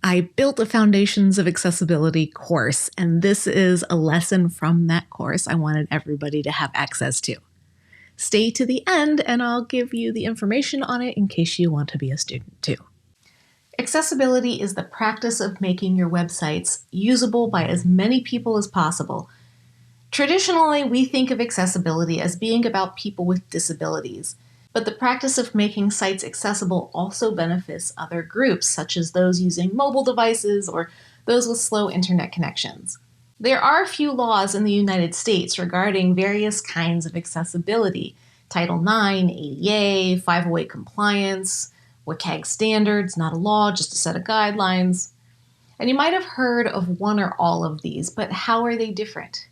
I built a Foundations of Accessibility course, and this is a lesson from that course I wanted everybody to have access to. Stay to the end and I'll give you the information on it in case you want to be a student too. Accessibility is the practice of making your websites usable by as many people as possible. Traditionally, we think of accessibility as being about people with disabilities, but the practice of making sites accessible also benefits other groups, such as those using mobile devices or those with slow internet connections. There are a few laws in the United States regarding various kinds of accessibility: Title IX, ADA, 508 compliance, WCAG standards, not a law, just a set of guidelines. And you might have heard of one or all of these, but how are they different?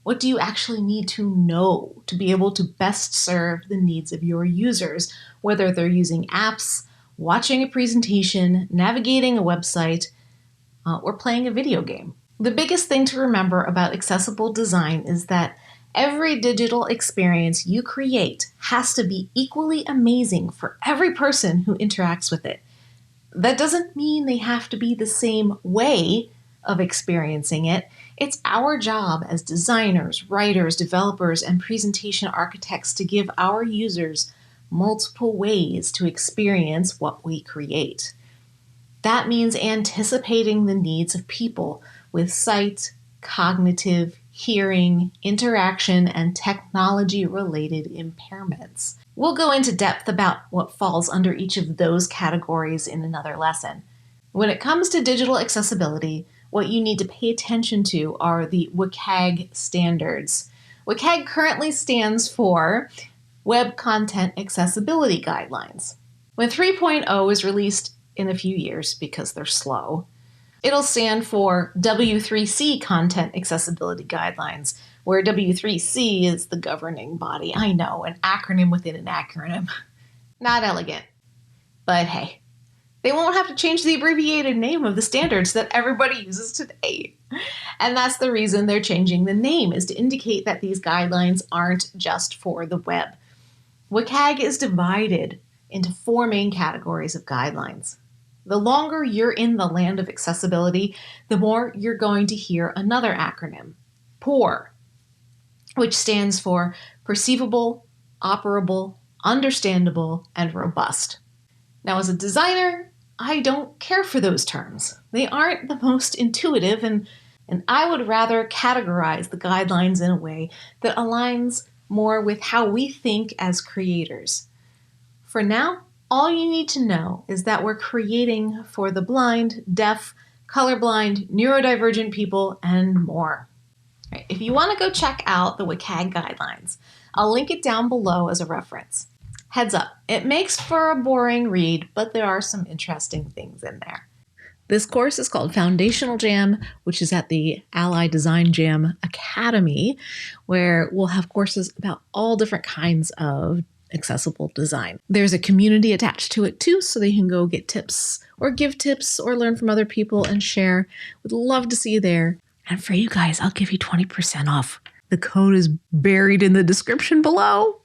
What do you actually need to know to be able to best serve the needs of your users, whether they're using apps, watching a presentation, navigating a website, or playing a video game? The biggest thing to remember about accessible design is that every digital experience you create has to be equally amazing for every person who interacts with it. That doesn't mean they have to be the same way of experiencing it. It's our job as designers, writers, developers, and presentation architects to give our users multiple ways to experience what we create. That means anticipating the needs of people with sight, cognitive, hearing, interaction, and technology-related impairments. We'll go into depth about what falls under each of those categories in another lesson. When it comes to digital accessibility, what you need to pay attention to are the WCAG standards. WCAG currently stands for Web Content Accessibility Guidelines. When 3.0 is released in a few years, because they're slow, it'll stand for W3C Content Accessibility Guidelines, where W3C is the governing body. I know, an acronym within an acronym. Not elegant, but hey, they won't have to change the abbreviated name of the standards that everybody uses today. And that's the reason they're changing the name, is to indicate that these guidelines aren't just for the web. WCAG is divided into 4 main categories of guidelines. The longer you're in the land of accessibility, the more you're going to hear another acronym, POUR, which stands for Perceivable, Operable, Understandable, and Robust. Now, as a designer, I don't care for those terms. They aren't the most intuitive, and I would rather categorize the guidelines in a way that aligns more with how we think as creators. For now, all you need to know is that we're creating for the blind, deaf, colorblind, neurodivergent people, and more. Right, if you want to go check out the WCAG guidelines, I'll link it down below as a reference. Heads up, it makes for a boring read, but there are some interesting things in there. This course is called Foundational Jam, which is at the Ally Design Jam Academy, where we'll have courses about all different kinds of accessible design. There's a community attached to it too, so that you can go get tips or give tips or learn from other people and share. Would love to see you there. And for you guys, I'll give you 20% off. The code is buried in the description below.